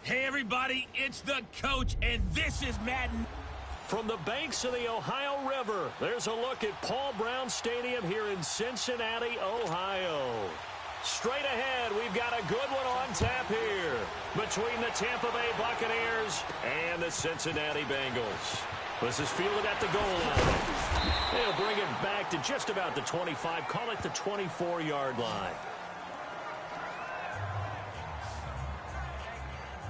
Hey, everybody, it's the coach, and this is Madden. From the banks of the Ohio River, there's a look at Paul Brown Stadium here in Cincinnati, Ohio. Straight ahead, we've got a good one on tap here between the Tampa Bay Buccaneers and the Cincinnati Bengals. This is fielded at the goal line. They'll bring it back to just about the 25, call it the 24-yard line.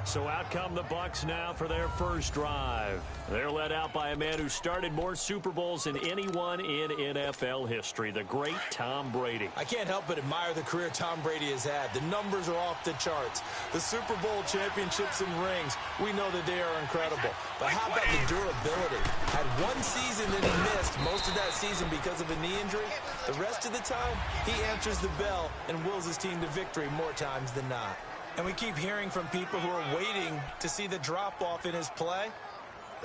So out come the Bucs now for their first drive. They're led out by a man who started more Super Bowls than anyone in NFL history, the great Tom Brady. I can't help but admire the career Tom Brady has had. The numbers are off the charts. The Super Bowl championships and rings, we know that they are incredible. But how about the durability? Had one season that he missed, most of that season because of a knee injury. The rest of the time, he answers the bell and wills his team to victory more times than not. And we keep hearing from people who are waiting to see the drop-off in his play.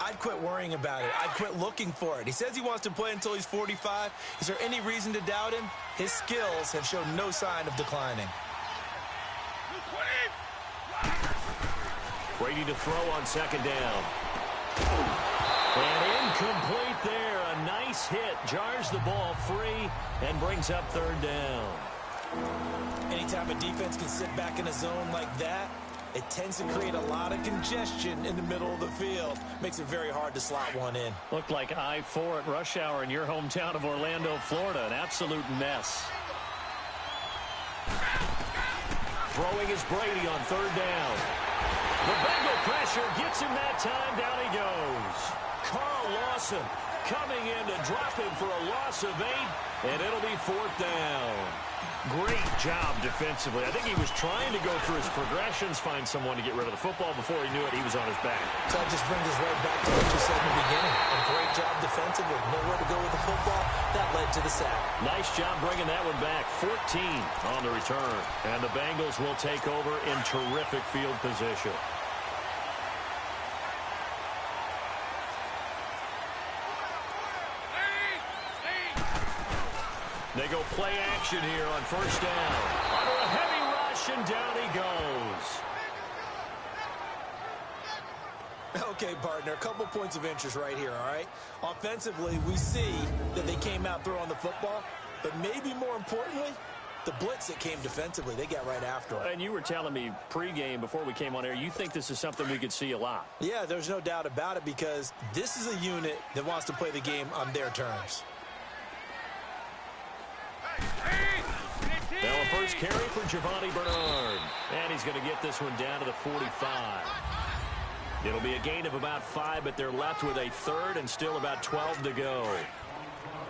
I'd quit worrying about it. I'd quit looking for it. He says he wants to play until he's 45. Is there any reason to doubt him? His skills have shown no sign of declining. Brady to throw on second down. And incomplete there. A nice hit. Jars the ball free and brings up third down. Anytime a defense can sit back in a zone like that, it tends to create a lot of congestion in the middle of the field. Makes it very hard to slot one in. Looked like I-4 at rush hour in your hometown of Orlando, Florida. An absolute mess. Throwing is Brady on third down. The Bengal pressure gets him that time. Down he goes. Carl Lawson coming in to drop him for a loss of 8, and it'll be fourth down. Great job defensively. I think he was trying to go through his progressions, find someone to get rid of the football. Before he knew it, he was on his back. So that just brings us right back to what you said in the beginning. A great job defensively. Nowhere to go with the football. That led to the sack. Nice job bringing that one back. 14 on the return. And the Bengals will take over in terrific field position. They go play action here on first down. Under a heavy rush, and down he goes. Okay, partner, a couple points of interest right here, all right? Offensively, we see that they came out throwing the football, but maybe more importantly, the blitz that came defensively, they got right after it. And you were telling me pregame before we came on air, you think this is something we could see a lot. Yeah, there's no doubt about it because this is a unit that wants to play the game on their terms. Now a first carry for Giovanni Bernard. And he's going to get this one down to the 45. It'll be a gain of about 5, but they're left with a third and still about 12 to go.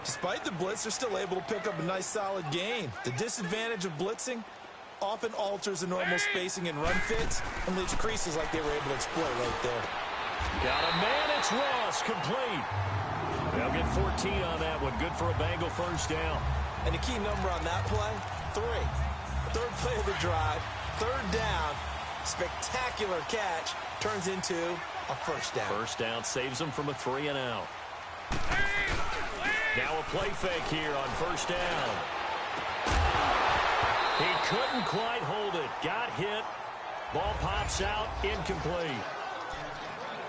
Despite the blitz, they're still able to pick up a nice solid gain. The disadvantage of blitzing often alters the normal spacing and run fits and leaves creases like they were able to exploit right there. Got a man, it's Ross, complete. They'll get 14 on that one. Good for a Bengal first down. And the key number on that play, 3. Third play of the drive, third down, spectacular catch, turns into a first down. First down saves them from a 3-and-out. Now a play fake here on first down. He couldn't quite hold it. Got hit. Ball pops out, incomplete.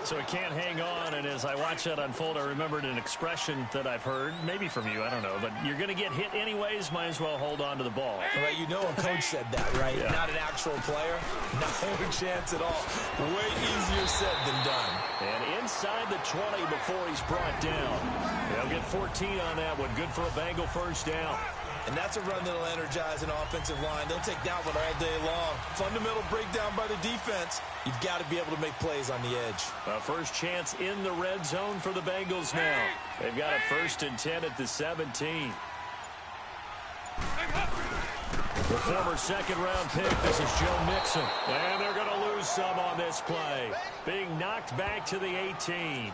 So he can't hang on, and as I watch that unfold, I remembered an expression that I've heard, maybe from you, I don't know, but you're going to get hit anyways, might as well hold on to the ball. Right, you know a coach said that, right? Yeah. Not an actual player. No chance at all. Way easier said than done. And inside the 20 before he's brought down. They'll get 14 on that one. Good for a Bengal first down. And that's a run that'll energize an offensive line. They'll take that one all day long. Fundamental breakdown by the defense. You've got to be able to make plays on the edge. First chance in the red zone for the Bengals now. They've got a 1st and 10 at the 17. The former second-round pick, this is Joe Mixon. And they're going to lose some on this play. Being knocked back to the 18.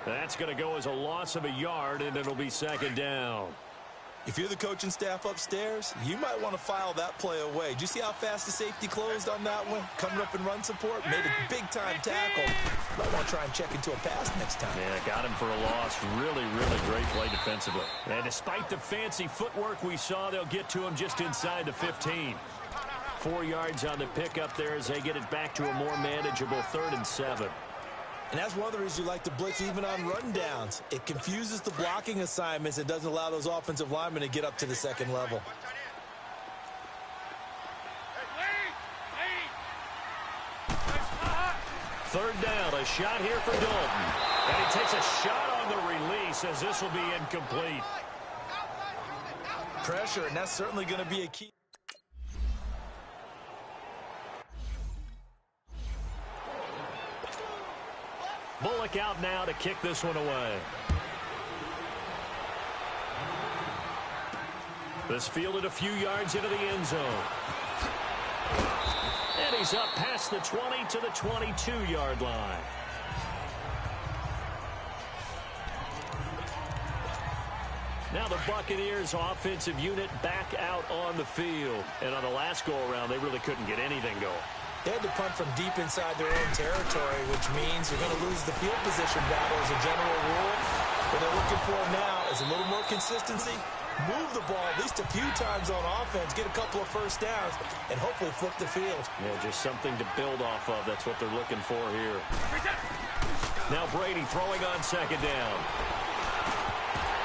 That's going to go as a loss of a yard, and it'll be second down. If you're the coaching staff upstairs, you might want to file that play away. Did you see how fast the safety closed on that one? Coming up in run support, made a big-time tackle. Might want to try and check into a pass next time. Yeah, got him for a loss. Really, really great play defensively. And despite the fancy footwork we saw, they'll get to him just inside the 15. 4 yards on the pickup there as they get it back to a more manageable 3rd and 7. And that's one of the reasons you like to blitz even on rundowns. It confuses the blocking assignments and doesn't allow those offensive linemen to get up to the second level. Third down, a shot here for Dalton. And he takes a shot on the release as this will be incomplete. Pressure, and that's certainly going to be a key. Bullock out now to kick this one away. This fielded a few yards into the end zone. And he's up past the 20 to the 22-yard line. Now the Buccaneers offensive unit back out on the field. And on the last go-around, they really couldn't get anything going. They had to punt from deep inside their own territory, which means you're going to lose the field position battle as a general rule. What they're looking for now is a little more consistency, move the ball at least a few times on offense, get a couple of first downs, and hopefully flip the field. Yeah, just something to build off of. That's what they're looking for here. Now Brady throwing on second down.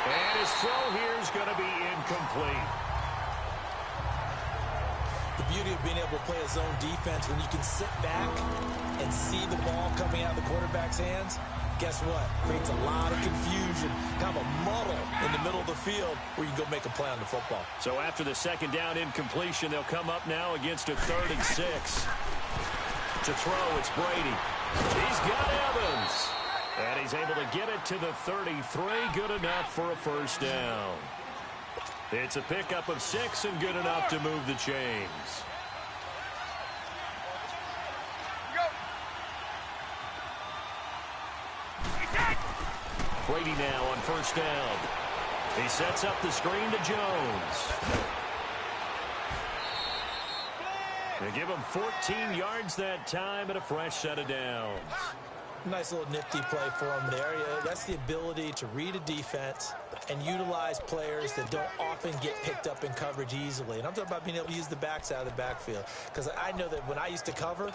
And his throw here is going to be incomplete. The beauty of being able to play a zone defense when you can sit back and see the ball coming out of the quarterback's hands, guess what? Creates a lot of confusion, kind of a muddle in the middle of the field where you can go make a play on the football. So after the second down incompletion, they'll come up now against a 3rd and 6. To throw, it's Brady. He's got Evans. And he's able to get it to the 33. Good enough for a first down. It's a pickup of 6 and good enough to move the chains. Brady now on first down. He sets up the screen to Jones. They give him 14 yards that time and a fresh set of downs. Nice little nifty play for him there. Yeah, that's the ability to read a defense and utilize players that don't often get picked up in coverage easily. And I'm talking about being able to use the backs out of the backfield. Because I know that when I used to cover,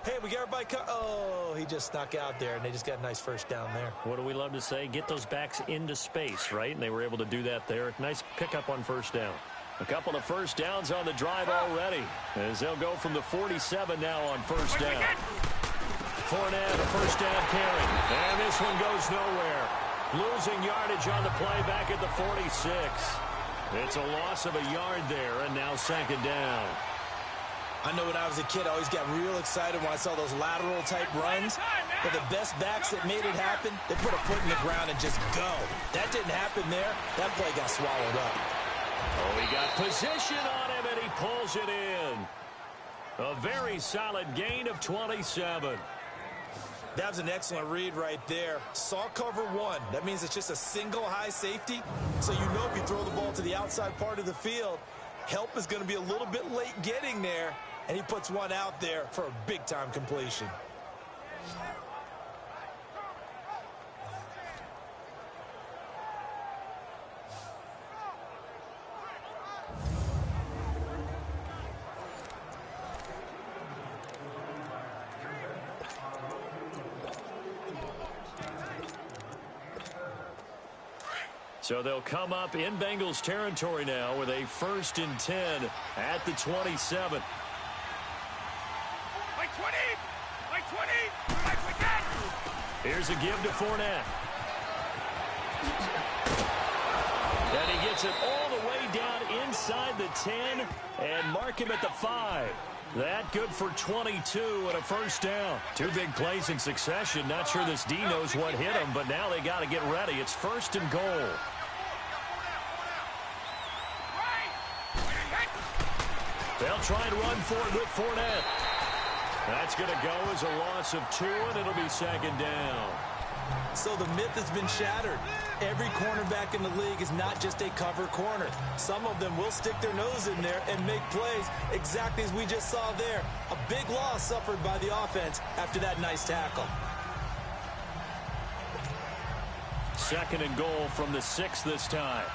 hey, we got everybody oh, he just snuck out there, and they just got a nice first down there. What do we love to say? Get those backs into space, right? And they were able to do that there. Nice pickup on first down. A couple of first downs on the drive already, as they'll go from the 47 now on first down. Fournette, a first down carry. And this one goes nowhere. Losing yardage on the play back at the 46. It's a loss of a yard there, and now second down. I know when I was a kid, I always got real excited when I saw those lateral-type runs. But the best backs that made it happen, they put a foot in the ground and just go. That didn't happen there. That play got swallowed up. Oh, he got position on him, and he pulls it in. A very solid gain of 27. That was an excellent read right there. Saw cover one. That means it's just a single high safety. So you know if you throw the ball to the outside part of the field, help is going to be a little bit late getting there. And he puts one out there for a big-time completion. So they'll come up in Bengals territory now with a 1st and 10 at the 27. Like 20! Like 20! Like we got! Here's a give to Fournette. And he gets it all the way down inside the 10 and mark him at the 5. That good for 22 and a first down. 2 big plays in succession. Not sure this D knows what hit him, but now they got to get ready. It's 1st and goal. They'll try and run for it with Fournette. That's going to go as a loss of 2, and it'll be second down. So the myth has been shattered. Every cornerback in the league is not just a cover corner. Some of them will stick their nose in there and make plays exactly as we just saw there. A big loss suffered by the offense after that nice tackle. 2nd and goal from the 6 this time.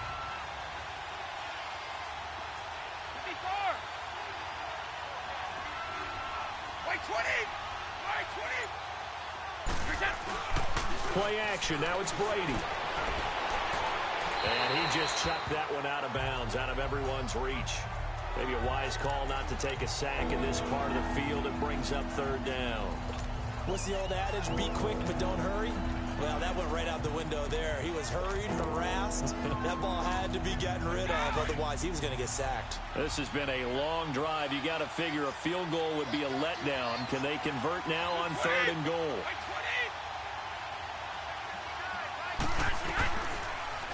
Play action. Now it's Brady. And he just chucked that one out of bounds, out of everyone's reach. Maybe a wise call not to take a sack in this part of the field. It brings up third down. What's the old adage? Be quick, but don't hurry. Well, that went right out the window there. He was hurried, harassed. That ball had to be gotten rid of. Otherwise, he was going to get sacked. This has been a long drive. You got to figure a field goal would be a letdown. Can they convert now on third and goal?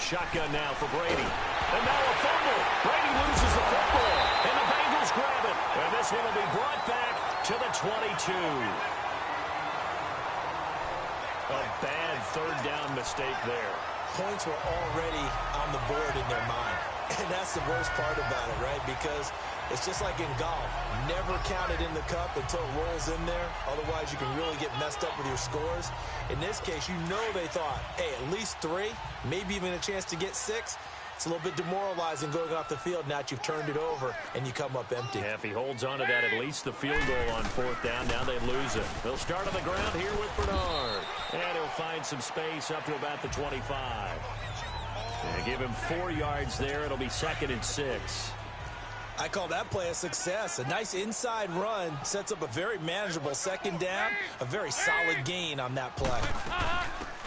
Shotgun now for Brady. And now a fumble. Brady loses the football. And the Bengals grab it. And this one will be brought back to the 22. A bad third down mistake there. Points were already on the board in their mind. And that's the worst part about it, right? Because it's just like in golf. Never count it in the cup until it rolls in there. Otherwise, you can really get messed up with your scores. In this case, you know they thought, hey, at least 3, maybe even a chance to get 6. It's a little bit demoralizing going off the field now that you've turned it over and you come up empty. Yeah, if he holds on to that, at least the field goal on fourth down. Now they lose it. They'll start on the ground here with Bernard. And he'll find some space up to about the 25. And give him 4 yards there. It'll be 2nd and 6. I call that play a success. A nice inside run sets up a very manageable second down. A very solid gain on that play.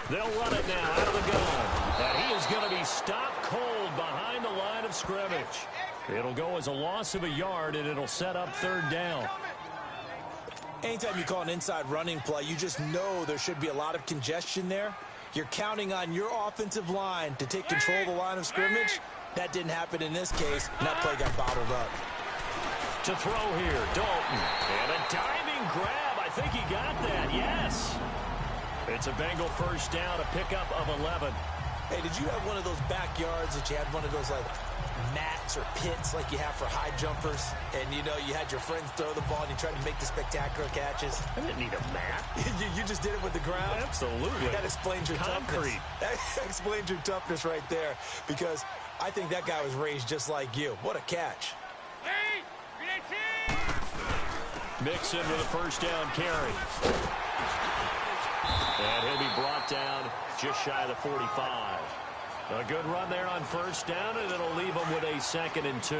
They'll run it now out of the gun. And he is going to be stopped cold behind the line of scrimmage. It'll go as a loss of a yard, and it'll set up third down. Anytime you call an inside running play, you just know there should be a lot of congestion there. You're counting on your offensive line to take control of the line of scrimmage. That didn't happen in this case, and that play got bottled up. To throw here, Dalton. And a diving grab. I think he got that, yes. It's a Bengal first down, a pickup of 11. Hey, did you have one of those backyards that you had one of those, like, mats or pits like you have for high jumpers? And, you know, you had your friends throw the ball and you tried to make the spectacular catches? I didn't need a mat. you just did it with the ground? Absolutely. That explains your toughness. That explains your toughness right there, because I think that guy was raised just like you. What a catch. Mixon with a first down carry. And he'll be brought down just shy of the 45. A good run there on first down, and it'll leave him with a 2nd and 2.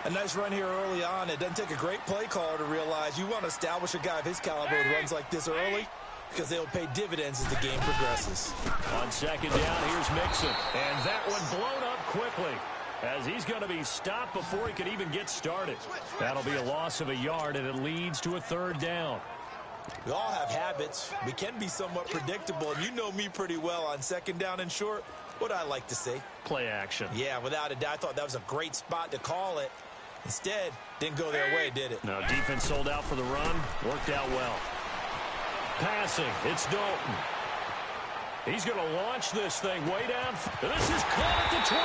A nice run here early on. It doesn't take a great play caller to realize you want to establish a guy of his caliber with runs like this early, because they'll pay dividends as the game progresses. On second down, here's Mixon. And that one blown up quickly, as he's going to be stopped before he could even get started. That'll be a loss of a yard, and it leads to a third down. We all have habits. We can be somewhat predictable, and you know me pretty well on second down and short. What I like to say? Play action. Yeah, without a doubt. I thought that was a great spot to call it. Instead, didn't go their way, did it? No, defense sold out for the run. Worked out well. Passing, it's Dalton. He's going to launch this thing way down. This is caught at the 20.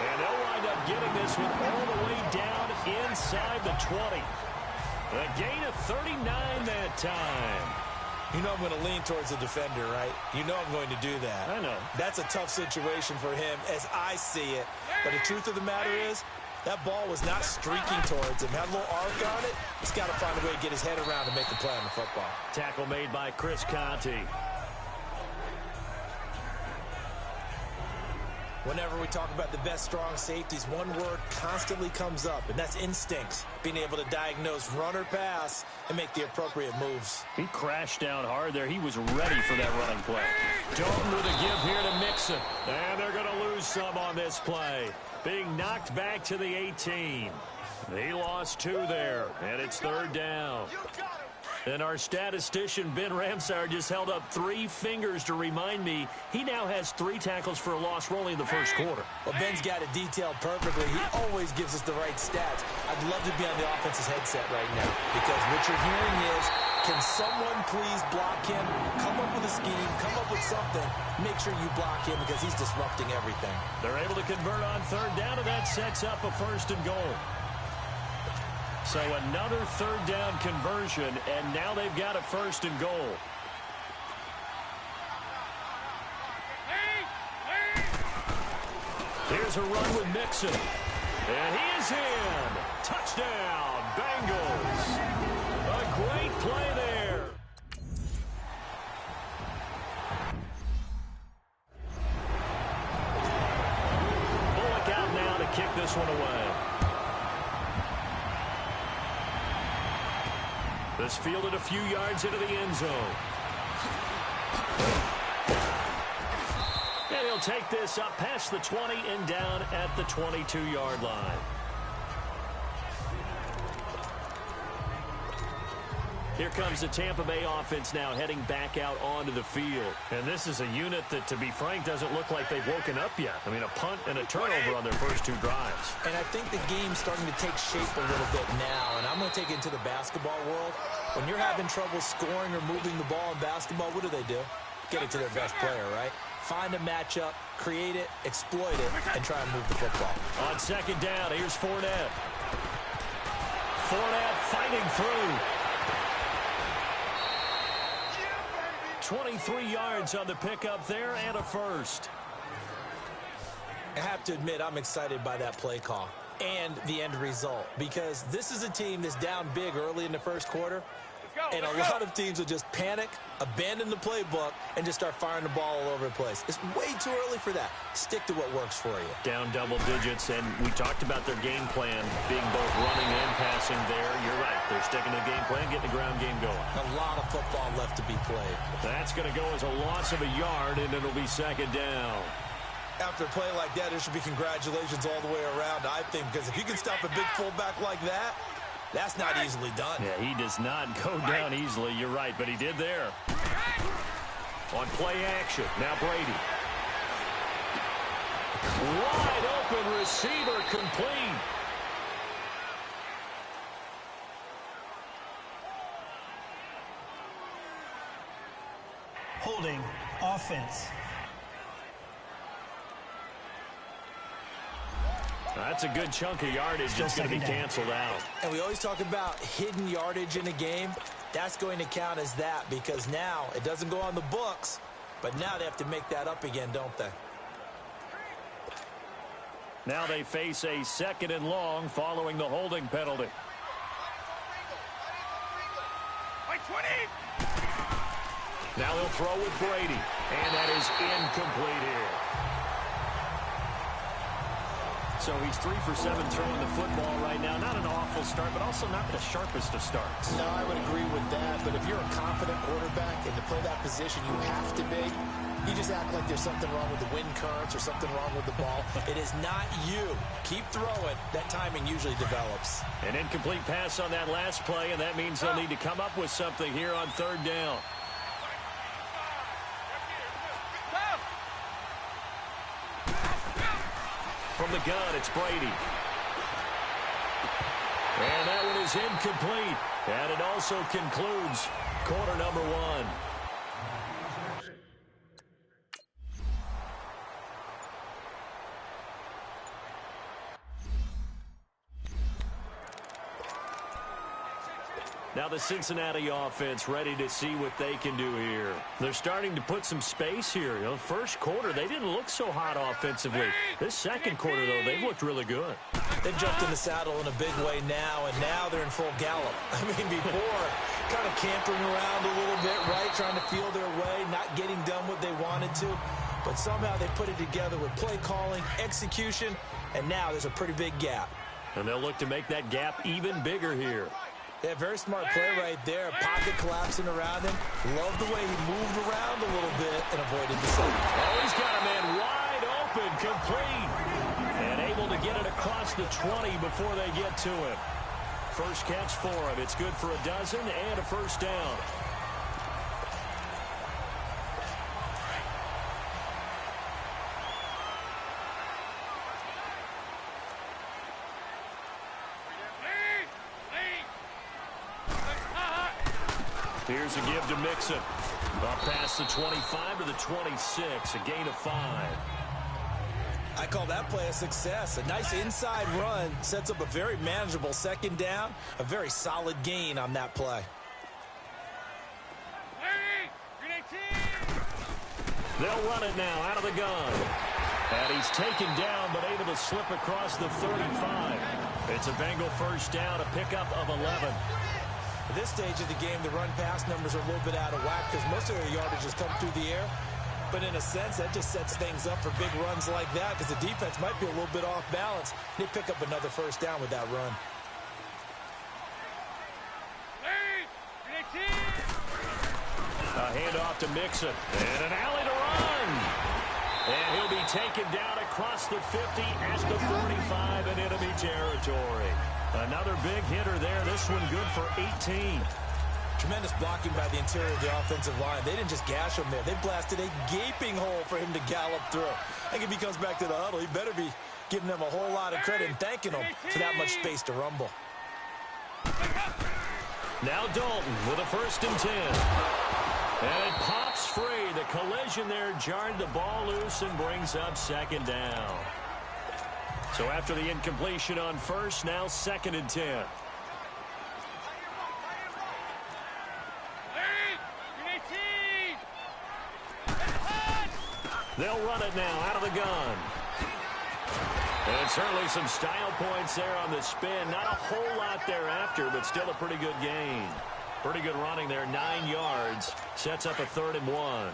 And they'll wind up getting this one all the way down inside the 20. A gain of 39 that time. You know I'm going to lean towards the defender, right? You know I'm going to do that. I know. That's a tough situation for him as I see it. But the truth of the matter is, that ball was not streaking towards him. Had a little arc on it. He's got to find a way to get his head around and make the play on the football. Tackle made by Chris Conti. Whenever we talk about the best strong safeties, one word constantly comes up, and that's instincts. Being able to diagnose run or pass and make the appropriate moves. He crashed down hard there. He was ready for that running play. Dalton with a give here to Mixon. And they're going to lose some on this play. Being knocked back to the 18. He lost 2 there, and it's third down. And our statistician, Ben Ramsar, just held up 3 fingers to remind me he now has 3 tackles for a loss rolling in the first quarter. Well, Ben's got it detailed perfectly. He always gives us the right stats. I'd love to be on the offense's headset right now, because what you're hearing is, can someone please block him? Come up with a scheme, come up with something. Make sure you block him because he's disrupting everything. They're able to convert on third down, and that sets up a first and goal. So another third down conversion, and now they've got a first and goal. Here's a run with Mixon. And he is in. Touchdown, Bengals. A great play there. this one away. This fielded a few yards into the end zone. And he'll take this up past the 20 and down at the 22-yard line. Here comes the Tampa Bay offense now heading back out onto the field. And this is a unit that, to be frank, doesn't look like they've woken up yet. I mean, a punt and a turnover on their first two drives. And I think the game's starting to take shape a little bit now. And I'm going to take it into the basketball world. When you're having trouble scoring or moving the ball in basketball, what do? Get it to their best player, right? Find a matchup, create it, exploit it, and try and move the football. On second down, here's Fournette. Fournette fighting through. 23 yards on the pickup there and a first. I have to admit, I'm excited by that play call and the end result, because this is a team that's down big early in the first quarter, and a lot of teams will just panic, abandon the playbook, and just start firing the ball all over the place. It's way too early for that. Stick to what works for you. Down double digits, and we talked about their game plan being both running and passing there. You're right. They're sticking to the game plan, getting the ground game going. A lot of football left to be played. That's going to go as a loss of a yard, and it'll be second down. After a play like that, there should be congratulations all the way around, I think, because if you can stop a big fullback like that, that's not easily done. Yeah, he does not go down easily. You're right, but he did there. On play action, now Brady. Wide open receiver, complete. Holding offense. That's a good chunk of yardage that's going to be canceled out. And we always talk about hidden yardage in a game. That's going to count as that, because now it doesn't go on the books, but now they have to make that up again, don't they? Now they face a second and long following the holding penalty. Now they'll throw with Brady, and that is incomplete here. So he's 3 for 7 throwing the football right now. Not an awful start, but also not the sharpest of starts. No, I would agree with that. But if you're a confident quarterback and to play that position, you have to be. You just act like there's something wrong with the wind currents or something wrong with the ball. It is not you. Keep throwing. That timing usually develops. An incomplete pass on that last play, and that means they'll need to come up with something here on third down. From the gun, it's Brady. And that one is incomplete. And it also concludes quarter number one. Now the Cincinnati offense ready to see what they can do here. They're starting to put some space here. You know, first quarter, they didn't look so hot offensively. This second quarter, though, they've looked really good. They jumped in the saddle in a big way now, and now they're in full gallop. I mean, before, kind of campering around a little bit, right, trying to feel their way, not getting done what they wanted to. But somehow they put it together with play calling, execution, and now there's a pretty big gap. And they'll look to make that gap even bigger here. Yeah, very smart play right there. Pocket collapsing around him. Love the way he moved around a little bit and avoided the sack. Oh, he's got a man wide open, complete. And able to get it across the 20 before they get to him. First catch for him. It's good for a dozen and a first down. Here's a give to Mixon. Up past the 25 to the 26, a gain of 5. I call that play a success. A nice inside run sets up a very manageable second down. A very solid gain on that play. They'll run it now out of the gun. And he's taken down but able to slip across the 35. It's a Bengal first down, a pickup of 11. At this stage of the game, the run-pass numbers are a little bit out of whack because most of their yardage has come through the air. But in a sense, that just sets things up for big runs like that because the defense might be a little bit off balance. They pick up another first down with that run. A handoff to Mixon. And an alley to run. And he'll be taken down across the 50 at the 45 in enemy territory. Another big hitter there. This one good for 18. Tremendous blocking by the interior of the offensive line. They didn't just gash him there. They blasted a gaping hole for him to gallop through. I think if he comes back to the huddle, he better be giving them a whole lot of credit and thanking them for that much space to rumble. Now Dalton with a 1st and 10. And it pops free. The collision there jarred the ball loose and brings up 2nd down. So after the incompletion on 1st, now 2nd and 10. They'll run it now out of the gun. And certainly some style points there on the spin. Not a whole lot thereafter, but still a pretty good gain. Pretty good running there, 9 yards. Sets up a 3rd and 1.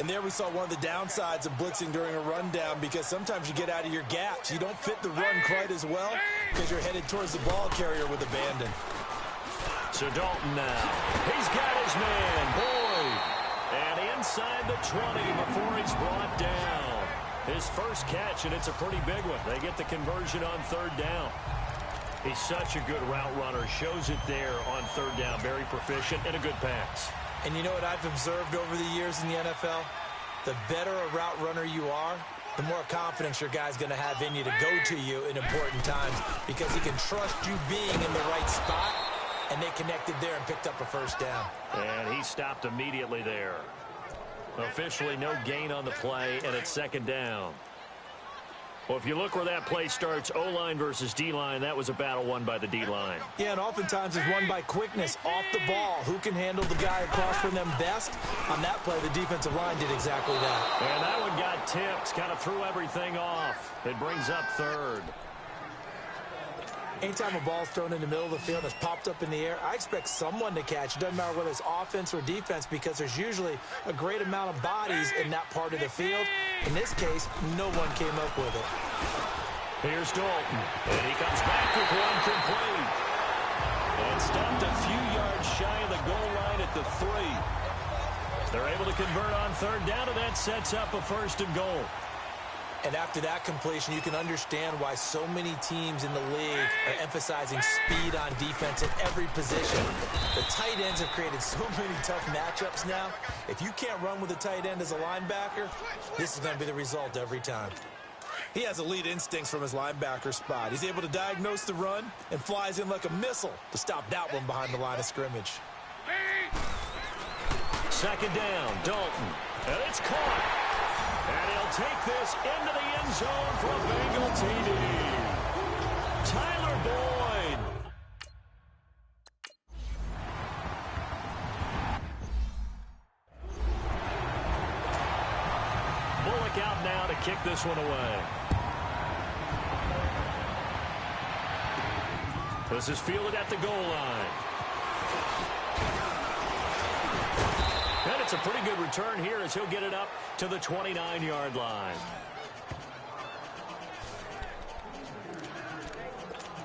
And there we saw one of the downsides of blitzing during a rundown because sometimes you get out of your gaps. You don't fit the run quite as well because you're headed towards the ball carrier with abandon. So Dalton now. He's got his man, Boyd. And inside the 20 before he's brought down. His first catch, and it's a pretty big one. They get the conversion on 3rd down. He's such a good route runner. Shows it there on 3rd down. Very proficient and a good pass. And you know what I've observed over the years in the NFL? The better a route runner you are, the more confidence your guy's going to have in you to go to you in important times because he can trust you being in the right spot, and they connected there and picked up a 1st down. And he stopped immediately there. Officially no gain on the play, and it's 2nd down. Well, if you look where that play starts, O-line versus D-line, that was a battle won by the D-line. Yeah, and oftentimes it's won by quickness off the ball. Who can handle the guy across from them best? On that play, the defensive line did exactly that. And that one got tipped, kind of threw everything off. It brings up 3rd. Anytime a ball's thrown in the middle of the field and it's popped up in the air, I expect someone to catch. It doesn't matter whether it's offense or defense because there's usually a great amount of bodies in that part of the field. In this case, no one came up with it. Here's Dalton, and he comes back with one complete. And stopped a few yards shy of the goal line at the 3. They're able to convert on 3rd down, and that sets up a 1st and goal. And after that completion, you can understand why so many teams in the league are emphasizing speed on defense at every position. The tight ends have created so many tough matchups now. If you can't run with a tight end as a linebacker, this is going to be the result every time. He has elite instincts from his linebacker spot. He's able to diagnose the run and flies in like a missile to stop that one behind the line of scrimmage. 2nd down, Dalton. And it's caught. And he'll take this into the end zone for a Bengal TD. Tyler Boyd. Bullock out now to kick this one away. This is fielded at the goal line. And it's a pretty good return here as he'll get it up to the 29-yard line.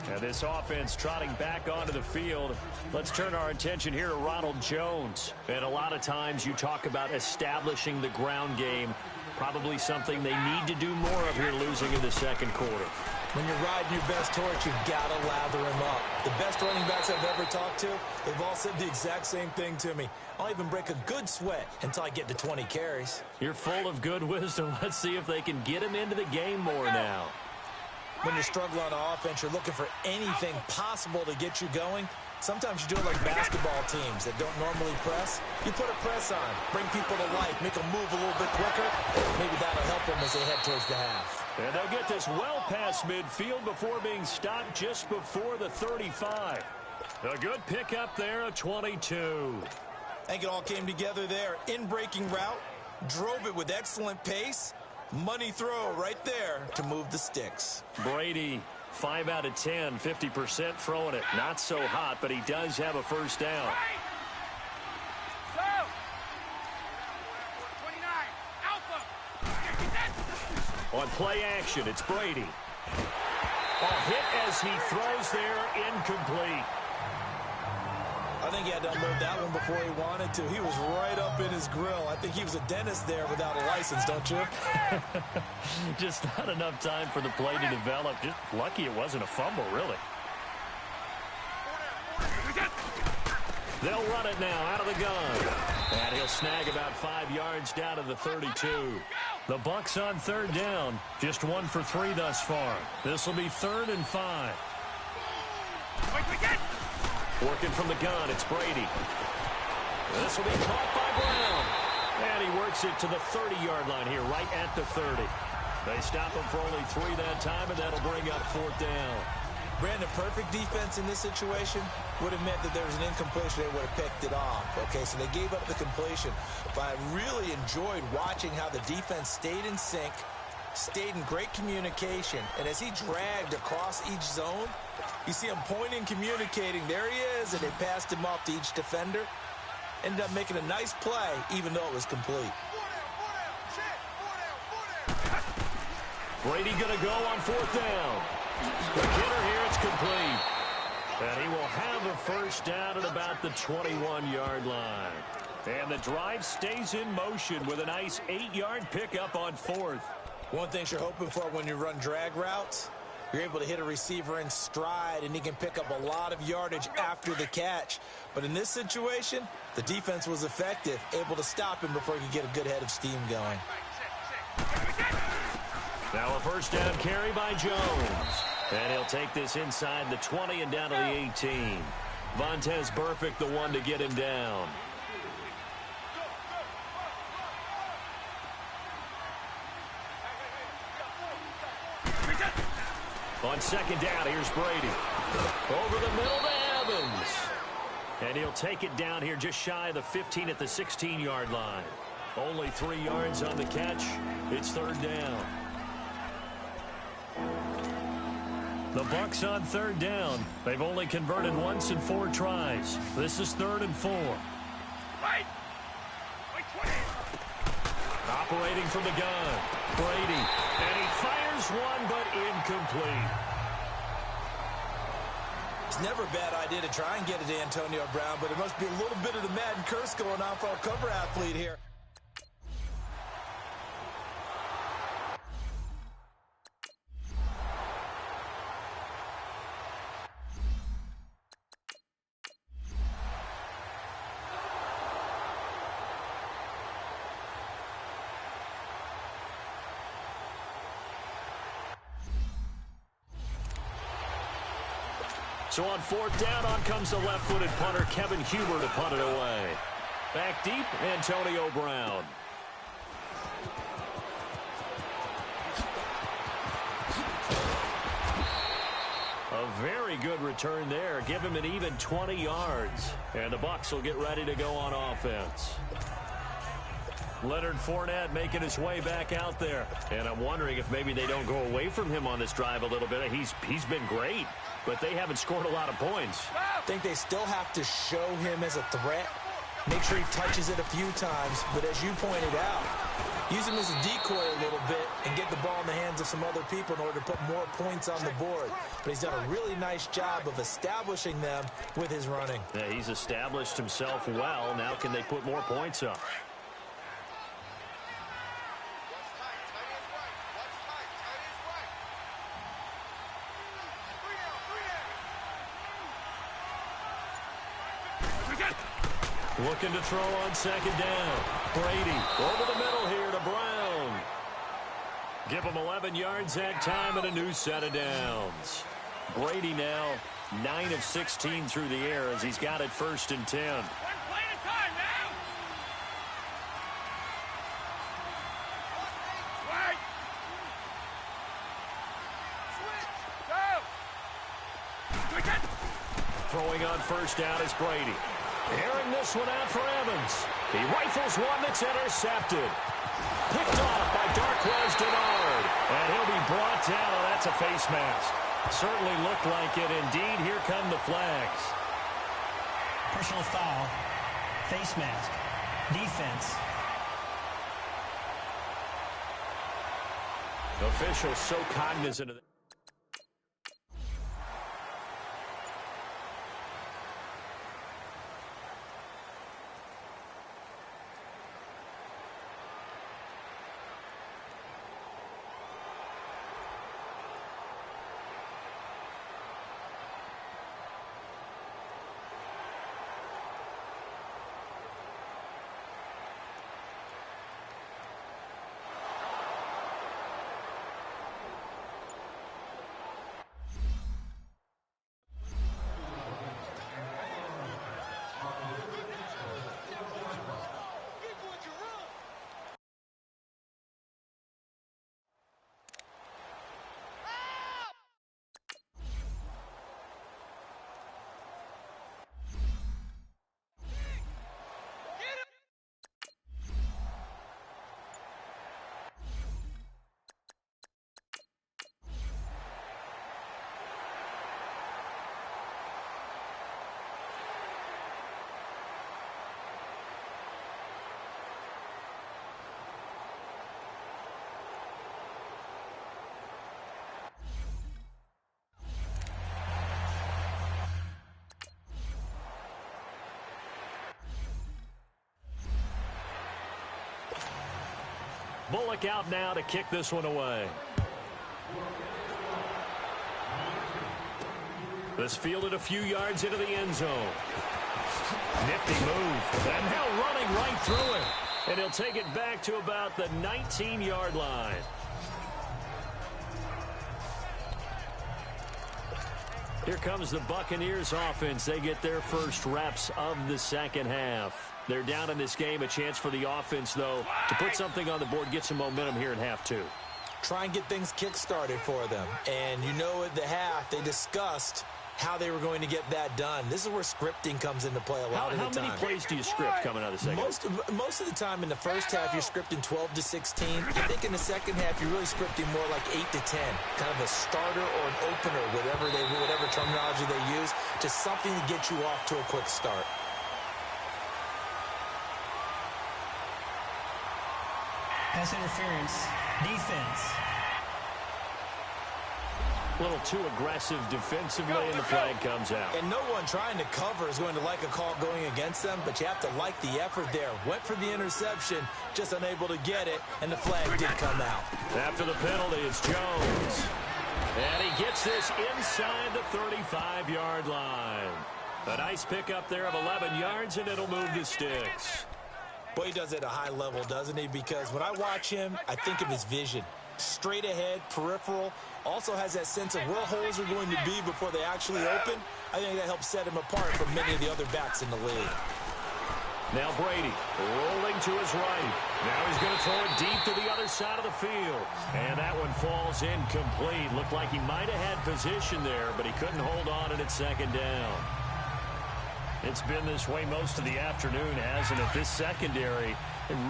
And this offense trotting back onto the field. Let's turn our attention here to Ronald Jones. And a lot of times you talk about establishing the ground game. Probably something they need to do more of here losing in the 2nd quarter. When you're riding your best torch, you've got to lather him up. The best running backs I've ever talked to, they've all said the exact same thing to me. I'll even break a good sweat until I get to 20 carries. You're full of good wisdom. Let's see if they can get him into the game more now. When you're struggling on offense, you're looking for anything possible to get you going. Sometimes you do it like basketball teams that don't normally press. You put a press on, bring people to life, make them move a little bit quicker. Maybe that'll help them as they head towards the half. And they'll get this well past midfield before being stopped just before the 35. A good pickup there, a 22. I think it all came together there. In-breaking route, drove it with excellent pace. Money throw right there to move the sticks. Brady, 5 out of 10, 50% throwing it. Not so hot, but he does have a 1st down. On play action, it's Brady. A hit as he throws there, incomplete. I think he had to unload that one before he wanted to. He was right up in his grill. I think he was a dentist there without a license, don't you? Just not enough time for the play to develop. Just lucky it wasn't a fumble, really. They'll run it now out of the gun. And he'll snag about 5 yards down to the 32. The Bucs on third down. Just 1 for 3 thus far. This will be 3rd and 5. Working from the gun, it's Brady. This will be caught by Brown. And he works it to the 30-yard line here, right at the 30. They stop him for only 3 that time, and that'll bring up 4th down. Brandon, perfect defense in this situation would have meant that there was an incompletion. They would have picked it off. Okay, so they gave up the completion. But I really enjoyed watching how the defense stayed in sync, stayed in great communication, and as he dragged across each zone, you see him pointing, communicating. There he is, and they passed him off to each defender. Ended up making a nice play, even though it was complete. Brady going to go on 4th down. The hitter here, it's complete. And he will have a first down at about the 21-yard line. And the drive stays in motion with a nice 8-yard pickup on 4th. One thing you're hoping for when you run drag routes, you're able to hit a receiver in stride, and he can pick up a lot of yardage after the catch. But in this situation, the defense was effective, able to stop him before he could get a good head of steam going. Now a first down carry by Jones. And he'll take this inside the 20 and down to the 18. Vontaze Burfict, the one to get him down. On 2nd down, here's Brady. Over the middle to Evans. And he'll take it down here just shy of the 15 at the 16-yard line. Only 3 yards on the catch. It's 3rd down. The Bucs on 3rd down. They've only converted once in 4 tries. This is 3rd and 4. Right. Operating from the gun. Brady. And he fires one, but incomplete. It's never a bad idea to try and get it to Antonio Brown, but it must be a little bit of the Madden curse going on for our cover athlete here. So on 4th down, on comes the left-footed punter, Kevin Huber, to punt it away. Back deep, Antonio Brown. A very good return there. Give him an even 20 yards. And the Bucs will get ready to go on offense. Leonard Fournette making his way back out there. And I'm wondering if maybe they don't go away from him on this drive a little bit. He's been great, but they haven't scored a lot of points. I think they still have to show him as a threat. Make sure he touches it a few times. But as you pointed out, use him as a decoy a little bit and get the ball in the hands of some other people in order to put more points on the board. But he's done a really nice job of establishing them with his running. Yeah, he's established himself well. Now can they put more points up? Looking to throw on 2nd down. Brady over the middle here to Brown. Give him 11 yards that time and a new set of downs. Brady now 9 of 16 through the air as he's got it 1st and 10. One play at a time now. Right. Switch. Go. Throwing on 1st down is Brady. Airing this one out for Evans. He rifles one that's intercepted. Picked off by Darquez Denard. And he'll be brought down. Oh, that's a face mask. Certainly looked like it. Indeed, here come the flags. Personal foul. Face mask. Defense. Officials so cognizant of that. Bullock out now to kick this one away. This fielded a few yards into the end zone. Nifty move. And now running right through it. And he'll take it back to about the 19-yard line. Here comes the Buccaneers offense. They get their first reps of the second half. They're down in this game. A chance for the offense, though, to put something on the board, get some momentum here in half two. Try and get things kick-started for them. And you know at the half, they discussed how they were going to get that done. This is where scripting comes into play a lot of the time. How many plays do you script coming out of the second half? Most of the time in the first half, you're scripting 12 to 16. I think in the second half, you're really scripting more like 8 to 10. Kind of a starter or an opener, whatever terminology they use, just something to get you off to a quick start. Pass interference. Defense. A little too aggressive defensively, and the flag comes out. And no one trying to cover is going to like a call going against them, but you have to like the effort there. Went for the interception, just unable to get it, and the flag did come out. After the penalty, it's Jones. And he gets this inside the 35-yard line. A nice pickup there of 11 yards, and it'll move the sticks. Boy, he does it at a high level, doesn't he? Because when I watch him, I think of his vision. Straight ahead, peripheral, also has that sense of where holes are going to be before they actually open. I think that helps set him apart from many of the other backs in the league. Now Brady rolling to his right. Now he's going to throw it deep to the other side of the field. And that one falls incomplete. Looked like he might have had position there, but he couldn't hold on and it's second down. It's been this way most of the afternoon, hasn't it? This secondary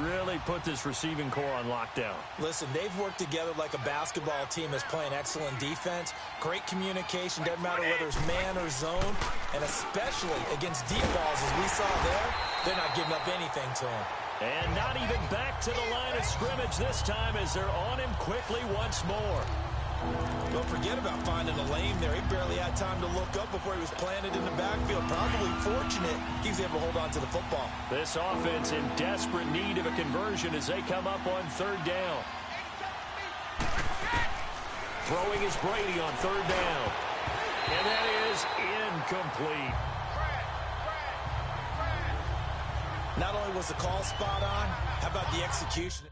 really put this receiving core on lockdown. Listen, they've worked together like a basketball team that's playing excellent defense. Great communication, doesn't matter whether it's man or zone. And especially against deep balls, as we saw there, they're not giving up anything to him. And not even back to the line of scrimmage this time as they're on him quickly once more. Don't forget about finding a lane there. He barely had time to look up before he was planted in the backfield. Probably fortunate he was able to hold on to the football. This offense in desperate need of a conversion as they come up on third down. Throwing is Brady on third down. And that is incomplete. Not only was the call spot on, how about the execution?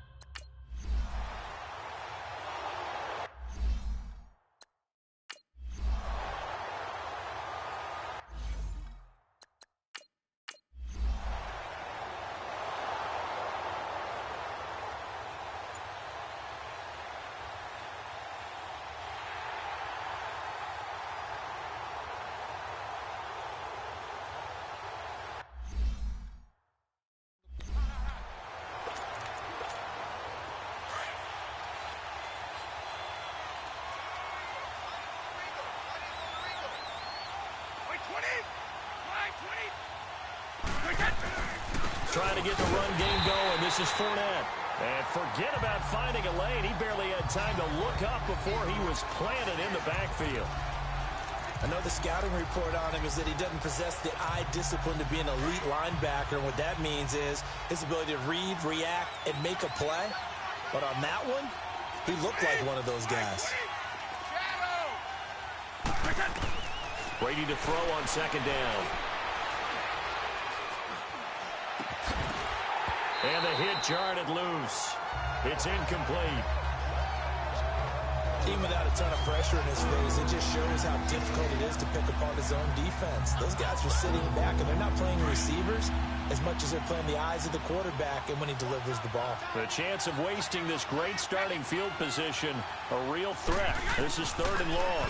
Trying to get the run game going. This is Fournette. And forget about finding a lane. He barely had time to look up before he was planted in the backfield. I know the scouting report on him is that he doesn't possess the eye discipline to be an elite linebacker. And what that means is his ability to read, react, and make a play. But on that one, he looked like one of those guys. Brady to throw on second down. And the hit jarred loose. It's incomplete. Even without a ton of pressure in his face, it just shows how difficult it is to pick apart his own defense. Those guys are sitting back, and they're not playing receivers as much as they're playing the eyes of the quarterback and when he delivers the ball. The chance of wasting this great starting field position, a real threat. This is 3rd and long.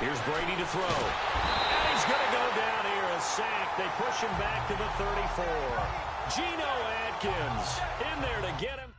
Here's Brady to throw. And he's going to go down here, a sack. They push him back to the 34. Geno Atkins in there to get him.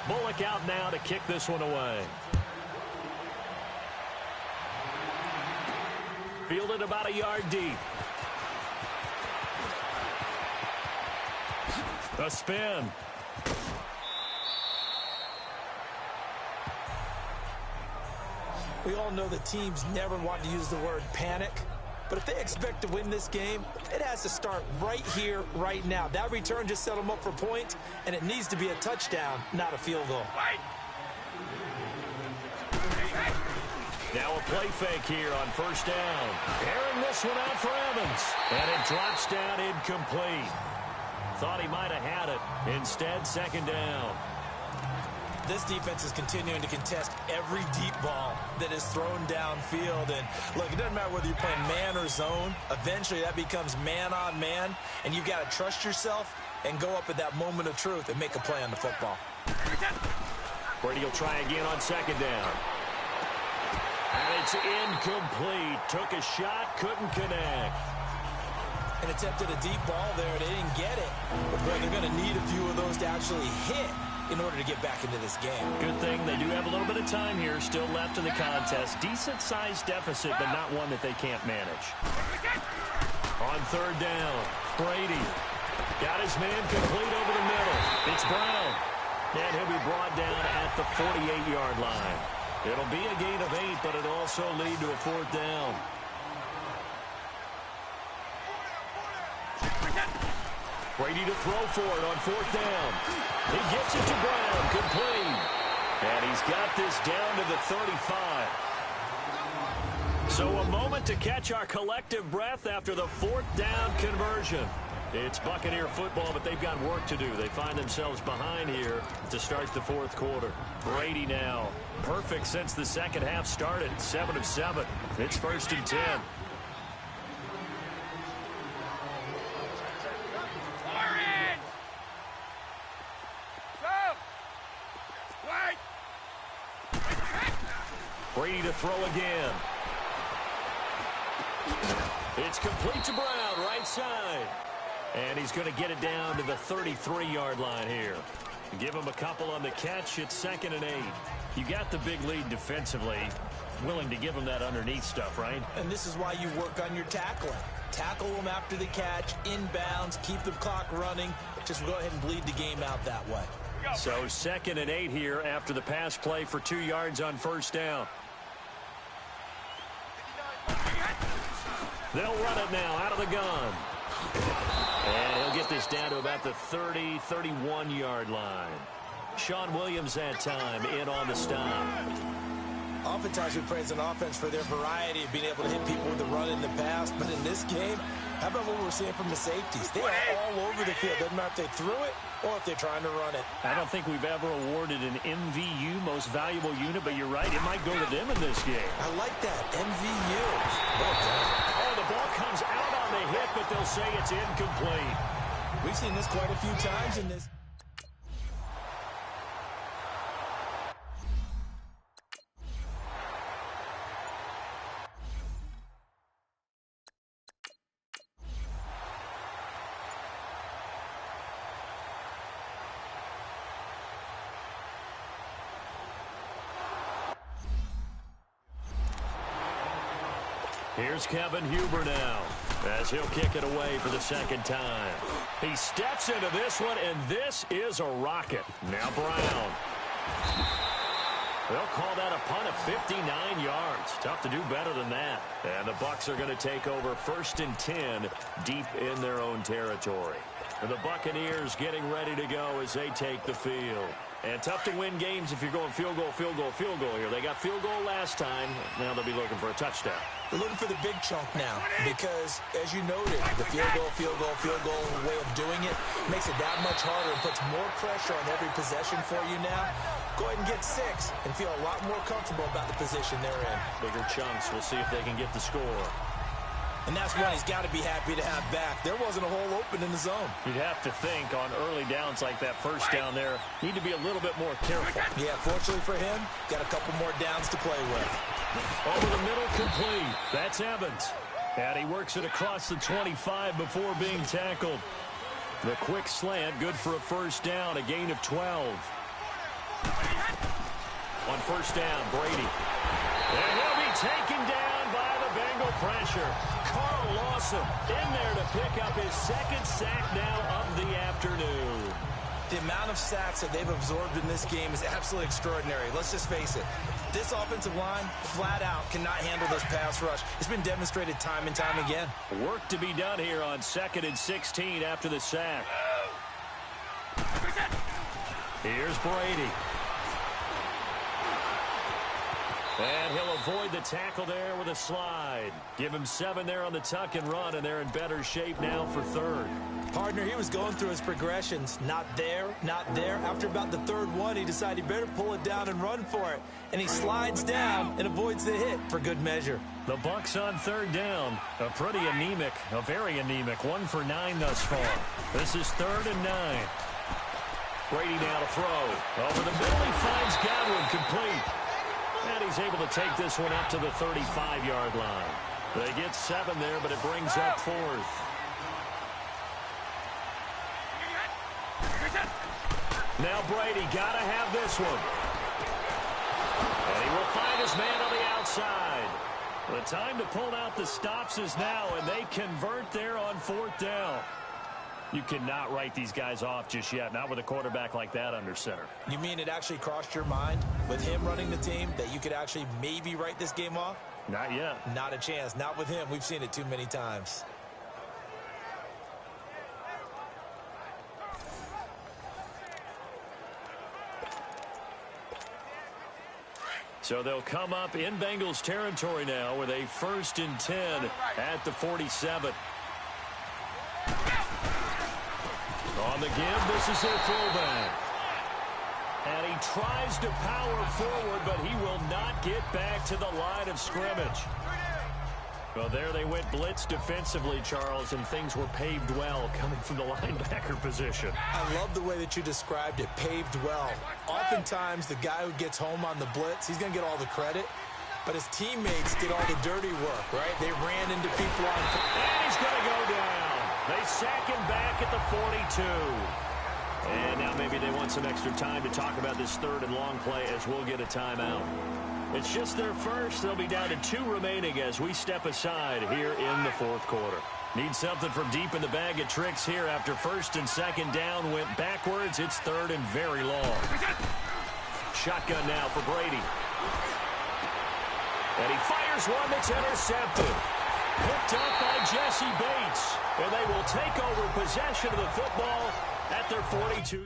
Bullock out now to kick this one away. Fielded about a yard deep. A spin. We all know that teams never want to use the word panic. But if they expect to win this game, it has to start right here, right now. That return just set them up for points, and it needs to be a touchdown, not a field goal. Now a play fake here on 1st down. Airing this one out for Evans. And it drops down incomplete. Thought he might have had it. Instead, 2nd down. This defense is continuing to contest every deep ball that is thrown downfield. And look, it doesn't matter whether you're playing man or zone. Eventually, that becomes man on man. And you've got to trust yourself and go up at that moment of truth and make a play on the football. Brady will try again on 2nd down. And it's incomplete. Took a shot, couldn't connect. And attempted a deep ball there. They didn't get it. But boy, they're going to need a few of those to actually hit in order to get back into this game. Good thing they do have a little bit of time here still left in the contest. Decent-sized deficit, but not one that they can't manage. On 3rd down, Brady got his man complete over the middle. It's Brown. And he'll be brought down at the 48-yard line. It'll be a gain of 8, but it'll also lead to a 4th down. Brady to throw for it on 4th down. He gets it to Brown, complete. And he's got this down to the 35. So a moment to catch our collective breath after the 4th down conversion. It's Buccaneer football, but they've got work to do. They find themselves behind here to start the 4th quarter. Brady now, perfect since the second half started, 7 of 7. It's 1st and 10. Brady to throw again. It's complete to Brown, right side. And he's going to get it down to the 33-yard line here. Give him a couple on the catch. It's 2nd and 8. You got the big lead defensively. Willing to give him that underneath stuff, right? And this is why you work on your tackling. Tackle them after the catch, inbounds, keep the clock running. Just go ahead and bleed the game out that way. So 2nd and 8 here after the pass play for 2 yards on 1st down. They'll run it now out of the gun. And he'll get this down to about the 30, 31-yard line. Sean Williams that time in on the stop. Oftentimes we praise an offense for their variety of being able to hit people with the run in the past. But in this game, how about what we're seeing from the safeties? They are all over the field. Doesn't matter if they threw it or if they're trying to run it. I don't think we've ever awarded an MVU, most valuable unit, but you're right, it might go to them in this game. I like that, MVU. Oh, the ball comes out on the hit, but they'll say it's incomplete. We've seen this quite a few times in this. Here's Kevin Huber now, as he'll kick it away for the second time. He steps into this one, and this is a rocket. Now Brown. They'll call that a punt of 59 yards. Tough to do better than that. And the Bucs are going to take over 1st and 10 deep in their own territory. And the Buccaneers getting ready to go as they take the field. And tough to win games if you're going field goal, field goal, field goal here. They got field goal last time. Now they'll be looking for a touchdown. They're looking for the big chunk now because, as you noted, the field goal way of doing it makes it that much harder and puts more pressure on every possession for you now. Go ahead and get 6 and feel a lot more comfortable about the position they're in. Bigger chunks. We'll see if they can get the score. And that's one he's got to be happy to have back. There wasn't a hole open in the zone. You'd have to think on early downs like that first down there, need to be a little bit more careful. Yeah, fortunately for him, got a couple more downs to play with. Over the middle, complete. That's Evans. And he works it across the 25 before being tackled. The quick slant, good for a first down, a gain of 12. On first down, Brady. And he'll be taken down by the Bengal pressure. Carl Lawson in there to pick up his second sack now of the afternoon. The amount of sacks that they've absorbed in this game is absolutely extraordinary. Let's just face it. This offensive line, flat out, cannot handle this pass rush. It's been demonstrated time and time again. Work to be done here on 2nd and 16 after the sack. Here's Brady. And he'll avoid the tackle there with a slide. Give him 7 there on the tuck and run, and they're in better shape now for 3rd. Partner, he was going through his progressions. Not there, not there. After about the 3rd one, he decided he better pull it down and run for it. And he slides down and avoids the hit for good measure. The Bucs on 3rd down. A pretty anemic, a very anemic. 1 for 9 thus far. This is 3rd and 9. Brady now to throw. Over the middle, he finds Godwin, complete. And he's able to take this one up to the 35-yard line. They get 7 there, but it brings up 4th. Now Brady got to have this one. And he will find his man on the outside. The time to pull out the stops is now, and they convert there on 4th down. You cannot write these guys off just yet, not with a quarterback like that under center. You mean it actually crossed your mind with him running the team that you could actually maybe write this game off? Not yet. Not a chance. Not with him. We've seen it too many times. So they'll come up in Bengals territory now with a 1st and 10 at the 47. On the give, this is their fullback. And he tries to power forward, but he will not get back to the line of scrimmage. Well, there they went blitz defensively, Charles, and things were paved well coming from the linebacker position. I love the way that you described it, paved well. Oftentimes, the guy who gets home on the blitz, he's going to get all the credit, but his teammates did all the dirty work, right? They ran into people on... And he's going to go down. They sack him back at the 42. And now maybe they want some extra time to talk about this 3rd and long play as we'll get a timeout. It's just their first. They'll be down to 2 remaining as we step aside here in the 4th quarter. Need something from deep in the bag of tricks here after 1st and 2nd down went backwards. It's 3rd and very long. Shotgun now for Brady. And he fires one that's intercepted. Picked up by Jesse Bates. And they will take over possession of the football at their 42.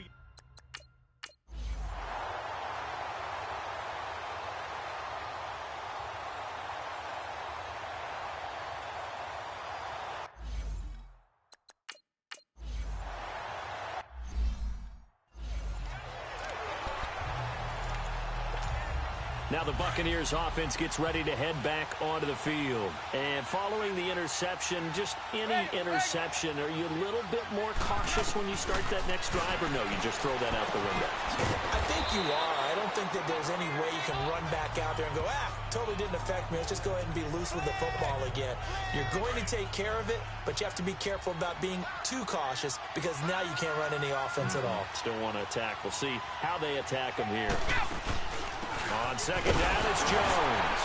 Now the Buccaneers offense gets ready to head back onto the field. And following the interception, just any interception, are you a little bit more cautious when you start that next drive, or no, you just throw that out the window? I think you are. I don't think that there's any way you can run back out there and go, totally didn't affect me. Let's just go ahead and be loose with the football again. You're going to take care of it, but you have to be careful about being too cautious because now you can't run any offense at all. Still want to attack. We'll see how they attack them here. On second down, it's Jones.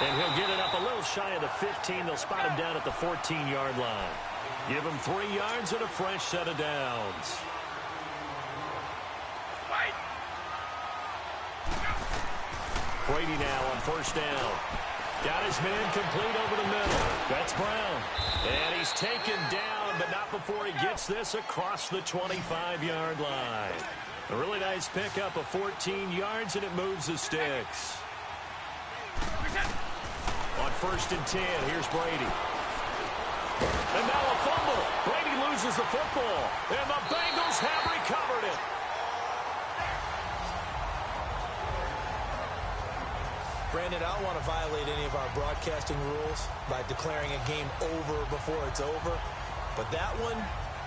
And he'll get it up a little shy of the 15. They'll spot him down at the 14-yard line. Give him 3 yards and a fresh set of downs. Brady now on first down. Got his man complete over the middle. That's Brown. And he's taken down, but not before he gets this across the 25-yard line. A really nice pickup of 14 yards, and it moves the sticks. On first and 10, here's Brady. And now a fumble. Brady loses the football, and the Bengals have recovered it. Brandon, I don't want to violate any of our broadcasting rules by declaring a game over before it's over, but that one,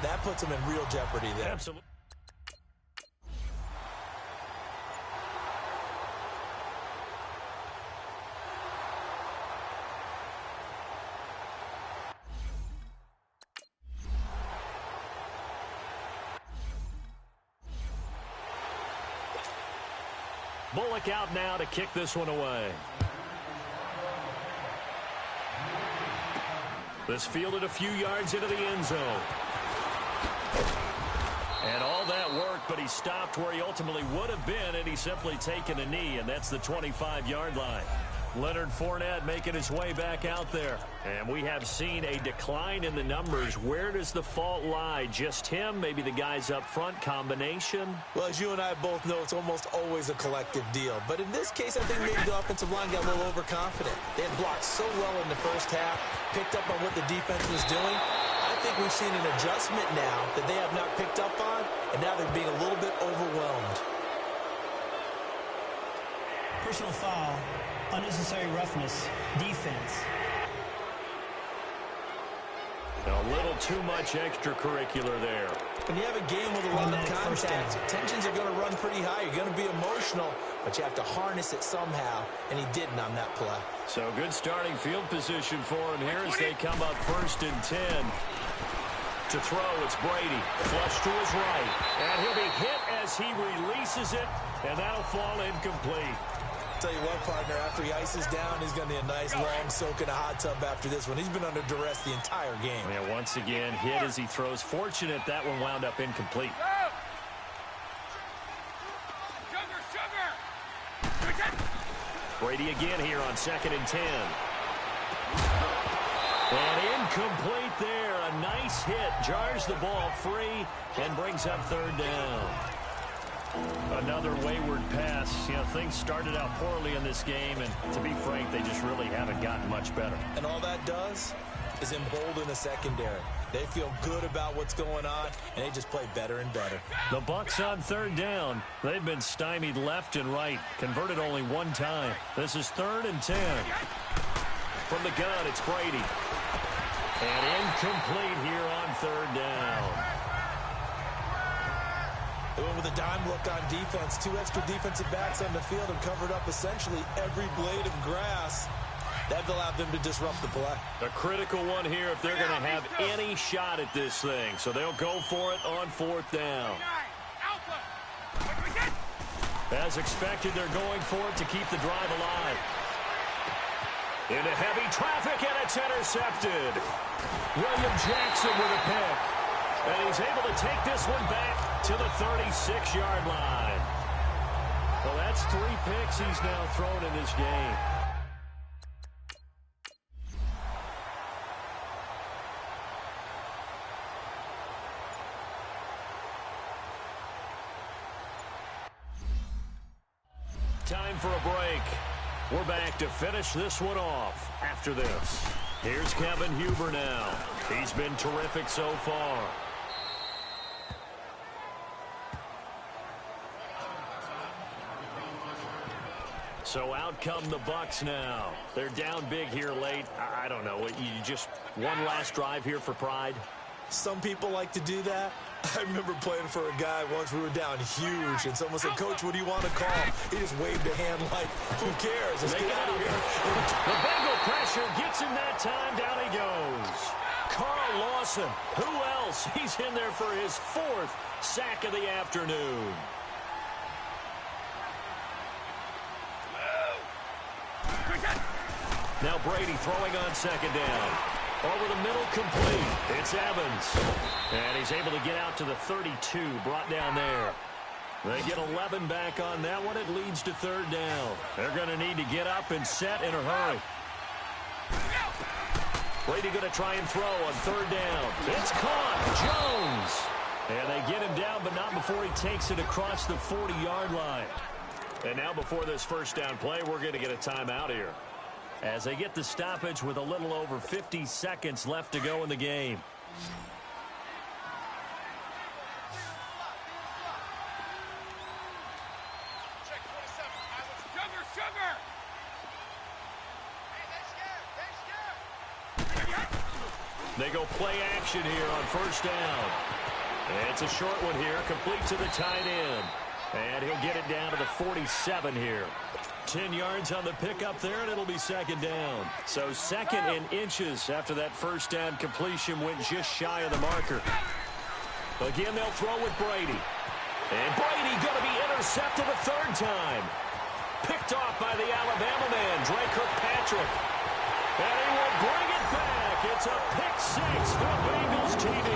that puts them in real jeopardy there. Absolutely. Bullock out now to kick this one away. This fielded a few yards into the end zone. And all that worked, but he stopped where he ultimately would have been, and he's simply taken a knee, and that's the 25-yard line. Leonard Fournette making his way back out there. And we have seen a decline in the numbers. Where does the fault lie? Just him? Maybe the guys up front? Combination? Well, as you and I both know, it's almost always a collective deal. But in this case, I think maybe the offensive line got a little overconfident. They had blocked so well in the first half, picked up on what the defense was doing. I think we've seen an adjustment now that they have not picked up on, and now they're being a little bit overwhelmed. Personal foul. Unnecessary roughness. Defense. A little too much extracurricular there. When you have a game with a lot of contact, tensions are going to run pretty high. You're going to be emotional, but you have to harness it somehow, and he didn't on that play. So good starting field position for him here as they come up first and 10. To throw, it's Brady. Flush to his right. And he'll be hit as he releases it, and that'll fall incomplete. Tell you what, partner, after he ices down, he's going to need a nice long soak in a hot tub after this one. He's been under duress the entire game. Yeah, once again, hit as he throws. Fortunate that one wound up incomplete. Brady again here on second and 10. And incomplete there. A nice hit. Jars the ball free and brings up third down. Another wayward pass. You know, things started out poorly in this game, and to be frank, they just really haven't gotten much better. And all that does is embolden the secondary. They feel good about what's going on, and they just play better and better. The Bucs on third down. They've been stymied left and right. Converted only one time. This is third and 10. From the gun, it's Brady. And incomplete here on third down. They went with a dime look on defense. 2 extra defensive backs on the field and covered up essentially every blade of grass. That allowed them to disrupt the play. A critical one here if they're going to have any shot at this thing. So they'll go for it on fourth down. As expected, they're going for it to keep the drive alive. Into heavy traffic, and it's intercepted. William Jackson with a pick. And he's able to take this one back to the 36-yard line. Well, that's 3 picks he's now thrown in this game. Time for a break. We're back to finish this one off after this. Here's Kevin Huber now. He's been terrific so far. So out come the Bucs now. They're down big here late. I don't know. You just one last drive here for pride? Some people like to do that. I remember playing for a guy once. We were down huge, and someone said, "Coach, what do you want to call?" He just waved a hand like, "Who cares? Let's get out of here." The Bengal pressure gets him that time. Down he goes. Carl Lawson. Who else? He's in there for his 4th sack of the afternoon. Now Brady throwing on 2nd down. Over the middle, complete. It's Evans. And he's able to get out to the 32, brought down there. They get 11 back on that one. It leads to 3rd down. They're going to need to get up and set in a hurry. Brady going to try and throw on 3rd down. It's caught. Jones. And they get him down, but not before he takes it across the 40-yard line. And now before this 1st down play, we're going to get a timeout here, as they get the stoppage with a little over 50 seconds left to go in the game. They go play action here on 1st down. It's a short one here, complete to the tight end. And he'll get it down to the 47 here. 10 yards on the pickup there, and it'll be 2nd down. So 2nd and inches after that 1st down completion went just shy of the marker. Again, they'll throw with Brady. And Brady going to be intercepted a 3rd time. Picked off by the Alabama man, Dre Kirkpatrick. And he will bring it back. It's a pick 6 for Bengals TV.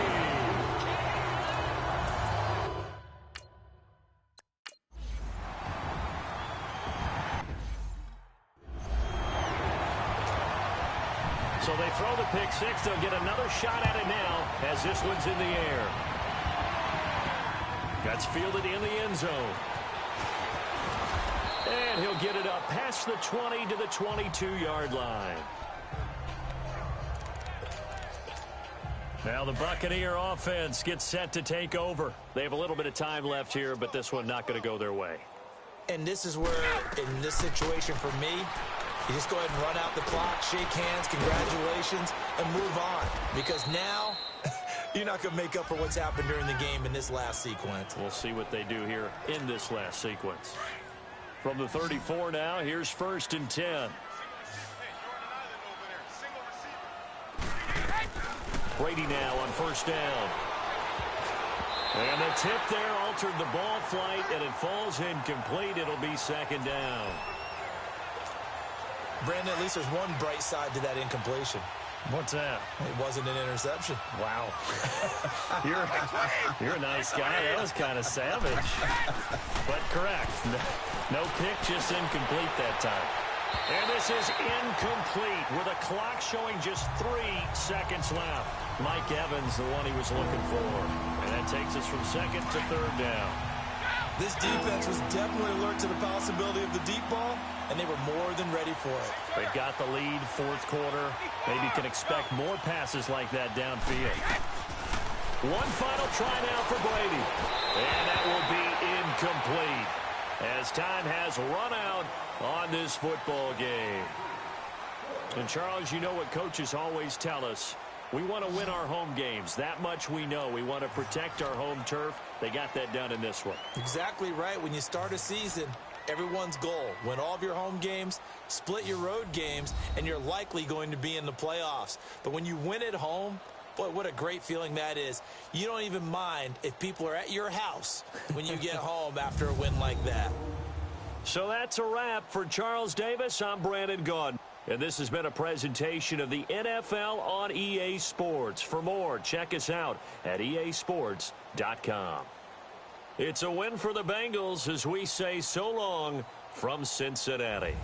So they throw the pick 6. They'll get another shot at it now as this one's in the air. That's fielded in the end zone. And he'll get it up past the 20 to the 22-yard line. Now the Buccaneer offense gets set to take over. They have a little bit of time left here, but this one not going to go their way. And this is where, in this situation for me, you just go ahead and run out the clock, shake hands, congratulations, and move on. Because now, you're not going to make up for what's happened during the game in this last sequence. We'll see what they do here in this last sequence. From the 34 now, here's 1st and 10. Brady now on 1st down. And the tip there altered the ball flight, and it falls incomplete. It'll be 2nd down. Brandon, at least there's one bright side to that incompletion. What's that? It wasn't an interception. Wow. You're a nice guy. That was kind of savage. But correct. No pick, just incomplete that time. And this is incomplete with a clock showing just 3 seconds left. Mike Evans, the one he was looking for. And that takes us from 2nd to 3rd down. This defense was definitely alert to the possibility of the deep ball, and they were more than ready for it. They've got the lead, 4th quarter. Maybe you can expect more passes like that downfield. One final try now for Brady. And that will be incomplete, as time has run out on this football game. And Charles, you know what coaches always tell us. We want to win our home games. That much we know. We want to protect our home turf. They got that done in this one. Exactly right. When you start a season, everyone's goal: win all of your home games, split your road games, and you're likely going to be in the playoffs. But when you win at home, boy, what a great feeling that is. You don't even mind if people are at your house when you get home after a win like that. So that's a wrap for Charles Davis. I'm Brandon Gaudin. And this has been a presentation of the NFL on EA Sports. For more, check us out at easports.com. It's a win for the Bengals as we say so long from Cincinnati.